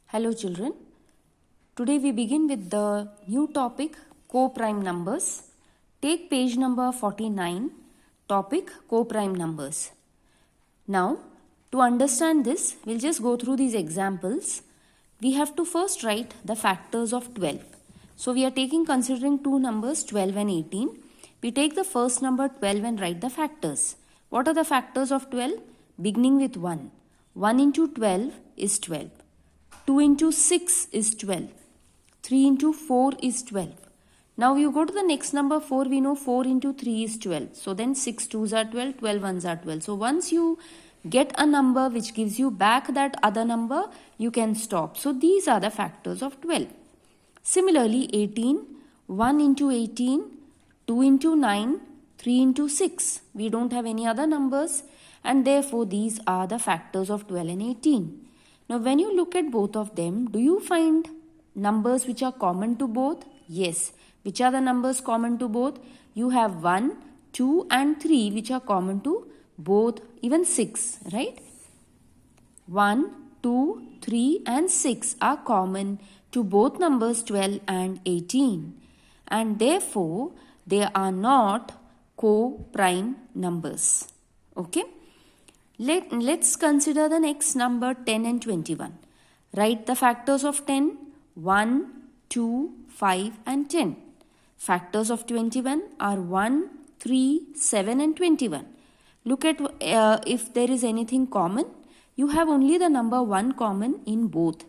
Hello children, today we begin with the new topic co-prime numbers. Take page number 49, topic co-prime numbers. Now to understand this, we'll just go through these examples. We have to first write the factors of 12. So we are considering two numbers 12 and 18. We take the first number 12 and write the factors. What are the factors of 12? Beginning with 1. 1 into 12 is 12. 2 into 6 is 12. 3 into 4 is 12. Now you go to the next number 4, we know 4 into 3 is 12. So then 6 2s are 12, 12 1s are 12. So once you get a number which gives you back that other number, you can stop. So these are the factors of 12. Similarly 18, 1 into 18, 2 into 9, 3 into 6. We don't have any other numbers and therefore these are the factors of 12 and 18. Now when you look at both of them, do you find numbers which are common to both? Yes. Which are the numbers common to both? You have 1, 2 and 3 which are common to both, even 6, right? 1, 2, 3 and 6 are common to both numbers 12 and 18 and therefore they are not co-prime numbers. Okay? Let's consider the next number 10 and 21. Write the factors of 10, 1, 2, 5 and 10. Factors of 21 are 1, 3, 7 and 21. Look at if there is anything common. You have only the number 1 common in both.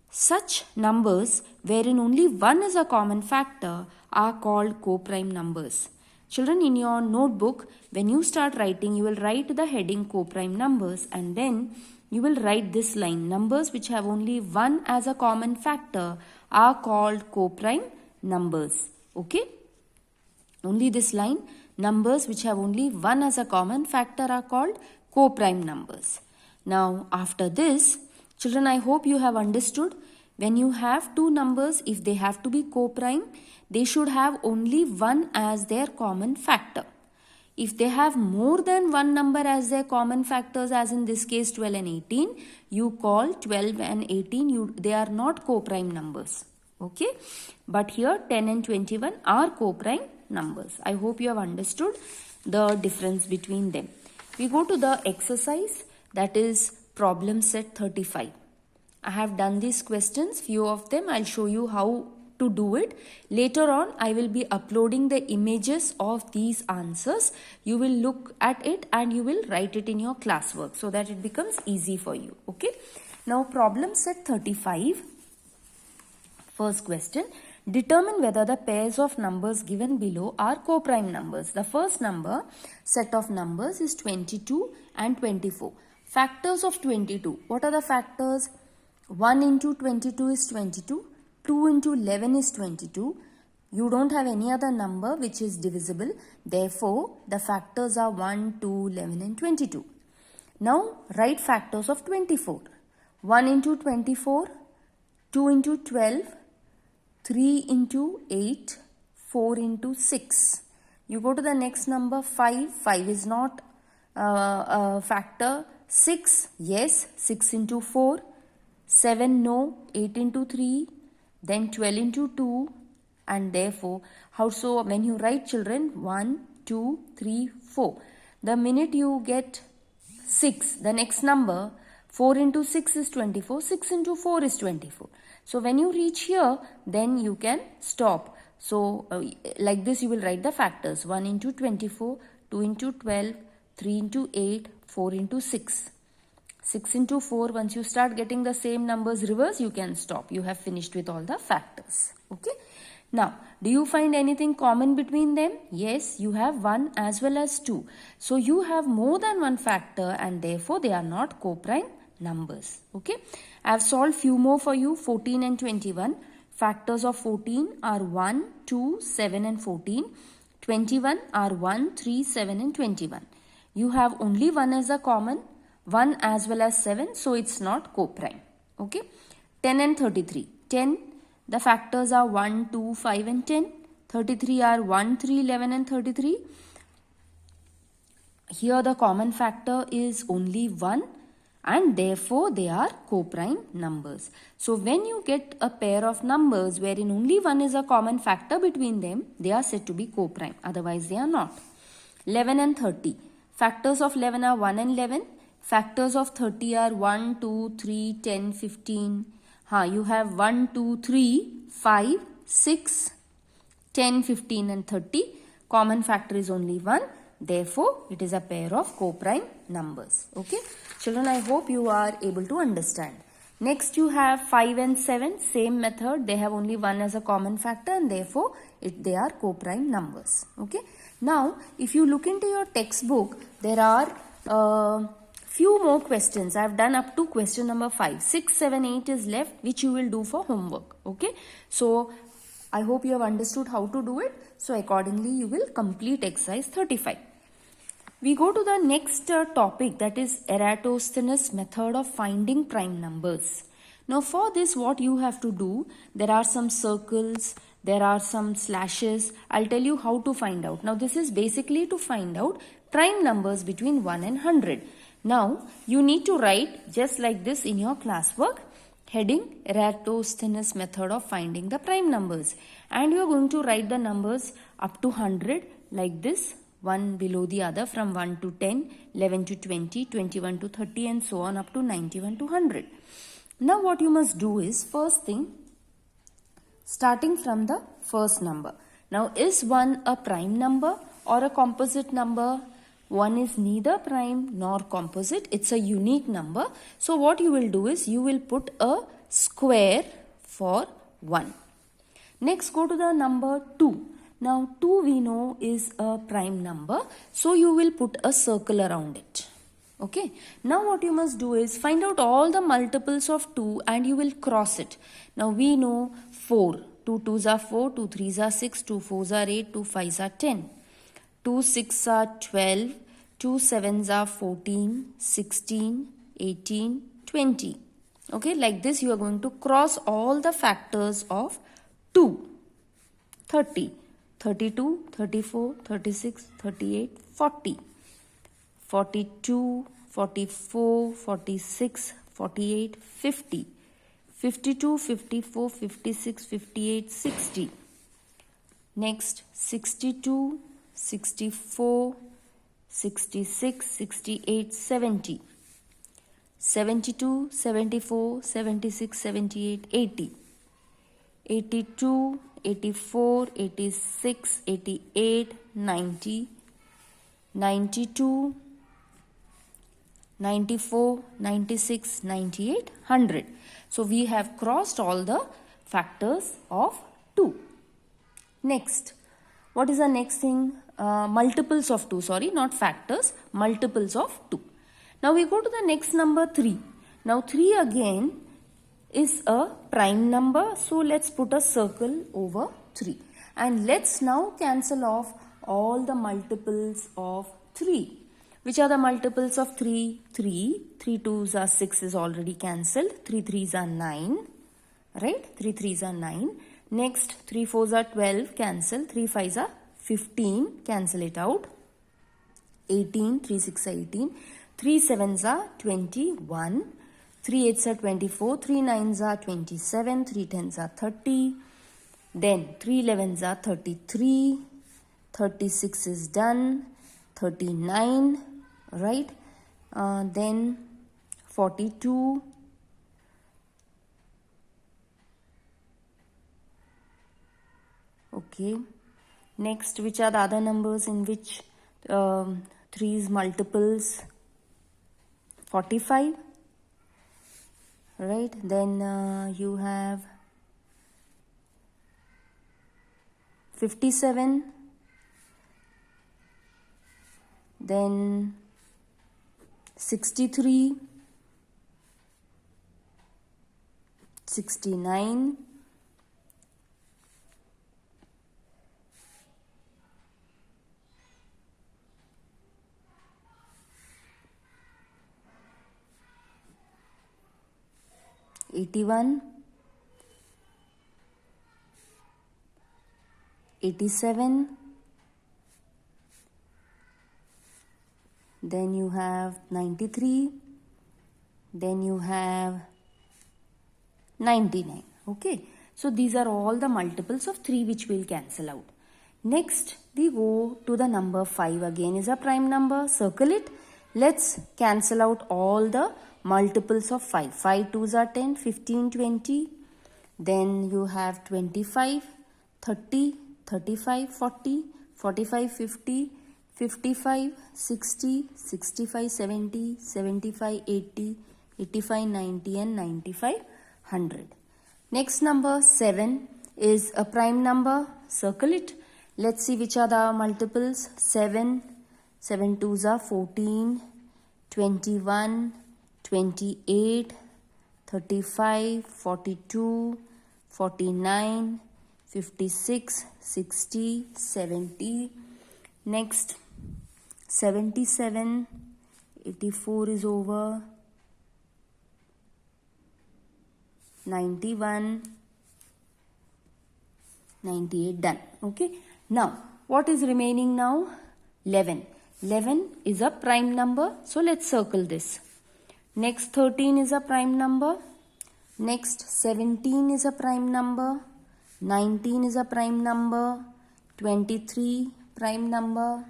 Such numbers wherein only 1 is a common factor are called co-prime numbers. Children, in your notebook, when you start writing, you will write the heading co-prime numbers and then you will write this line. Numbers which have only 1 as a common factor are called co-prime numbers. Okay? Only this line. Numbers which have only 1 as a common factor are called co-prime numbers. Now, after this, children, I hope you have understood. When you have two numbers, if they have to be co-prime, they should have only 1 as their common factor. If they have more than one number as their common factors, as in this case 12 and 18, you call 12 and 18, they are not co-prime numbers. Okay? But here 10 and 21 are co-prime numbers. I hope you have understood the difference between them. We go to the exercise, that is problem set 35. I have done these questions, few of them. I'll show you how to do it. Later on, I will be uploading the images of these answers. You will look at it and you will write it in your classwork so that it becomes easy for you. Okay. Now, problem set 35. First question. Determine whether the pairs of numbers given below are co-prime numbers. The first number, set of numbers is 22 and 24. Factors of 22. What are the factors? 1 into 22 is 22. 2 into 11 is 22. You don't have any other number which is divisible. Therefore, the factors are 1, 2, 11 and 22. Now, write factors of 24. 1 into 24, 2 into 12, 3 into 8, 4 into 6. You go to the next number 5. 5 is not a factor. 6, yes. 6 into 4. 7, no. 8 into 3. Then 12 into 2. And therefore, how so? When you write, children, 1, 2, 3, 4. The minute you get 6, the next number, 4 into 6 is 24. 6 into 4 is 24. So when you reach here, then you can stop. So like this, you will write the factors. 1 into 24, 2 into 12, 3 into 8, 4 into 6. 6 into 4, once you start getting the same numbers reverse, you can stop. You have finished with all the factors. Okay. Now, do you find anything common between them? Yes, you have 1 as well as 2. So you have more than one factor and therefore they are not co-prime numbers. Okay. I have solved few more for you. 14 and 21. Factors of 14 are 1, 2, 7 and 14. 21 are 1, 3, 7 and 21. You have only 1 as a common. 1 as well as 7, so it's not co-prime. Okay. 10 and 33. 10, the factors are 1, 2, 5 and 10. 33 are 1, 3, 11 and 33. Here the common factor is only 1 and therefore they are co-prime numbers. So when you get a pair of numbers wherein only one is a common factor between them, they are said to be co-prime, otherwise they are not. 11 and 30. Factors of 11 are 1 and 11. Factors of 30 are 1, 2, 3, 10, 15. You have 1, 2, 3, 5, 6, 10, 15 and 30. Common factor is only 1. Therefore, it is a pair of co-prime numbers. Okay. Children, I hope you are able to understand. Next, you have 5 and 7. Same method. They have only 1 as a common factor and therefore, they are co-prime numbers. Okay. Now, if you look into your textbook, there are few more questions. I have done up to question number 5. 6, 7, 8 is left, which you will do for homework. Okay. So, I hope you have understood how to do it. So, accordingly, you will complete exercise 35. We go to the next topic, that is Eratosthenes' method of finding prime numbers. Now, for this, what you have to do, there are some circles, there are some slashes. I'll tell you how to find out. Now, this is basically to find out prime numbers between 1 and 100. Now, you need to write just like this in your classwork. Heading Eratosthenes' method of finding the prime numbers. And you are going to write the numbers up to 100 like this. One below the other from 1 to 10, 11 to 20, 21 to 30 and so on up to 91 to 100. Now what you must do is, first thing, starting from the first number. Now is 1 a prime number or a composite number? 1 is neither prime nor composite. It's a unique number. So what you will do is, you will put a square for 1. Next, go to the number 2. Now 2 we know is a prime number. So you will put a circle around it. Okay. Now what you must do is, find out all the multiples of 2 and you will cross it. Now we know 4. 2 2s are 4, 2 3s are 6, 2 4s are 8, 2 5s are 10. 2 6s are 12, 2 7s are 14, 16, 18, 20. Okay, like this you are going to cross all the factors of 2. 30, 32, 34, 36, 38, 40. 42, 44, 46, 48, 50. 52, 54, 56, 58, 60. Next, 62, 64, 66, 68, 70. 72, 74, 76, 78, 80. 82, 84, 86, 88, 90, 92, 94, 96, 98, 100. So we have crossed all the factors of 2. Next, what is the next thing? Multiples of 2, sorry, not factors, multiples of 2. Now we go to the next number 3. Now 3 again is a prime number. So let's put a circle over 3. And let's now cancel off all the multiples of 3. Which are the multiples of 3? 3. 3 2s are 6 is already cancelled. 3 3s are 9. Right? 3 3s are 9. Next, 3 4s are 12. Cancel. 3 5s are 15. Cancel it out. 18. 3 6 are 18. 3 7s are 21. 3 8s are 24. 3 9s are 27. 3 10s are 30. Then 3 11s are 33. 36 is done. 39. Right? Then 42. Okay. Next, which are the other numbers in which 3's multiples? 45. Right? Then you have 57. Then 63, 69, 81, 87. Then you have 93, then you have 99. Okay, so these are all the multiples of 3 which will cancel out. Next, we go to the number 5. Again is a prime number. Circle it. Let's cancel out all the multiples of 5. 5 2s are 10, 15, 20. Then you have 25, 30, 35, 40, 45, 50, 55, 60, 65, 70, 75, 80, 85, 90 and 95, 100. Next number 7 is a prime number. Circle it. Let's see which are the multiples. 7, 7 2s are 14, 21, 28, 35, 42, 49, 56, 60, 70. Next 77, 84 is over, 91, 98, done. Okay. Now, what is remaining now? 11. 11 is a prime number. So, let's circle this. Next 13 is a prime number. Next 17 is a prime number. 19 is a prime number. 23 prime number.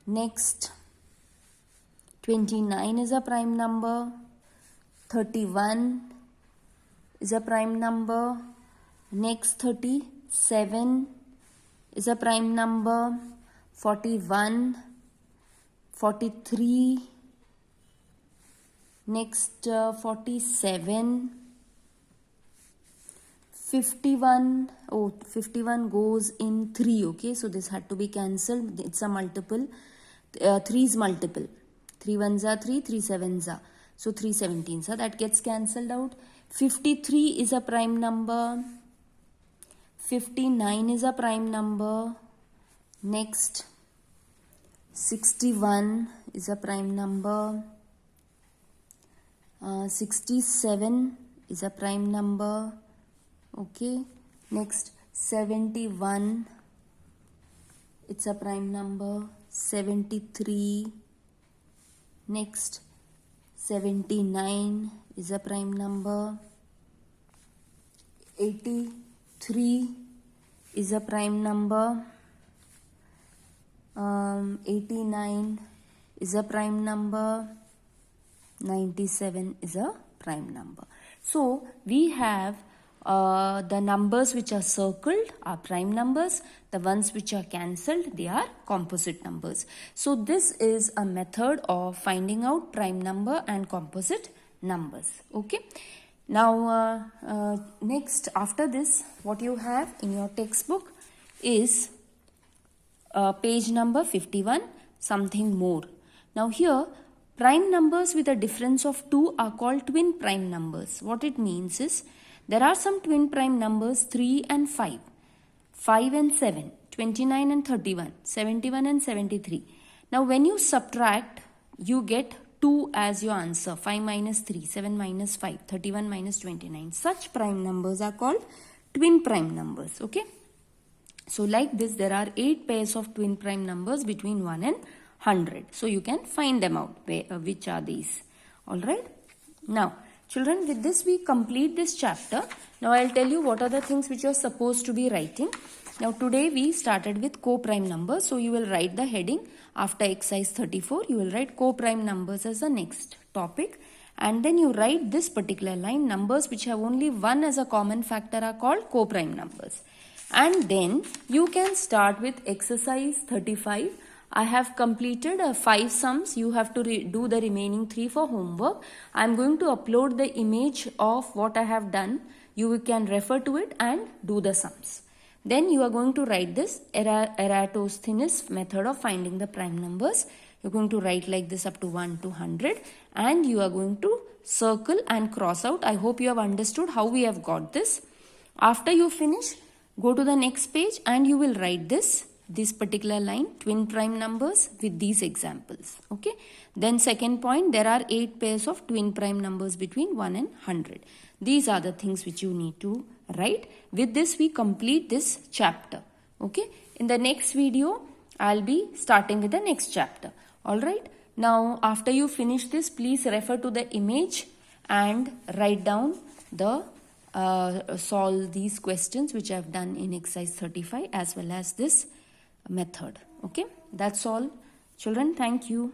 Next 29 is a prime number. 31 is a prime number. Next 37 is a prime number. 41, 43, next 47, 51, 51 goes in 3, okay, so this had to be cancelled, it's a multiple, 3 is multiple, 3 ones are 3, 3 sevens are, so 3 17s are, that gets cancelled out. 53 is a prime number, 59 is a prime number, next 61 is a prime number, 67 is a prime number, okay, next 71, it's a prime number, 73, next 79 is a prime number, 83 is a prime number, 89 is a prime number, 97 is a prime number. So we have the numbers which are circled are prime numbers, the ones which are cancelled they are composite numbers. So this is a method of finding out prime number and composite numbers. Okay. Now next, after this, what you have in your textbook is page number 51, something more. Now here, prime numbers with a difference of 2 are called twin prime numbers. What it means is, there are some twin prime numbers 3 and 5, 5 and 7, 29 and 31, 71 and 73. Now when you subtract, you get 2 as your answer, 5 minus 3, 7 minus 5, 31 minus 29. Such prime numbers are called twin prime numbers. Okay. So like this, there are 8 pairs of twin prime numbers between 1 and 100. So you can find them out, which are these. Alright. Now, children, with this we complete this chapter. Now I'll tell you what are the things which you are supposed to be writing. Now today we started with co-prime numbers. So you will write the heading after exercise 34. You will write co-prime numbers as the next topic. And then you write this particular line, numbers which have only 1 as a common factor are called co-prime numbers. And then you can start with exercise 35. I have completed 5 sums. You have to do the remaining 3 for homework. I am going to upload the image of what I have done. You can refer to it and do the sums. Then you are going to write this Eratosthenes method of finding the prime numbers. You are going to write like this up to 1 to 100 and you are going to circle and cross out. I hope you have understood how we have got this. After you finish, go to the next page and you will write this particular line, twin prime numbers with these examples. Okay. Then second point, there are 8 pairs of twin prime numbers between 1 and 100. These are the things which you need to write. With this we complete this chapter. Okay. In the next video, I'll be starting with the next chapter. Alright. Now after you finish this, please refer to the image and write down the solve these questions which I have done in exercise 35 as well as this method. Okay, that's all children. Thank you.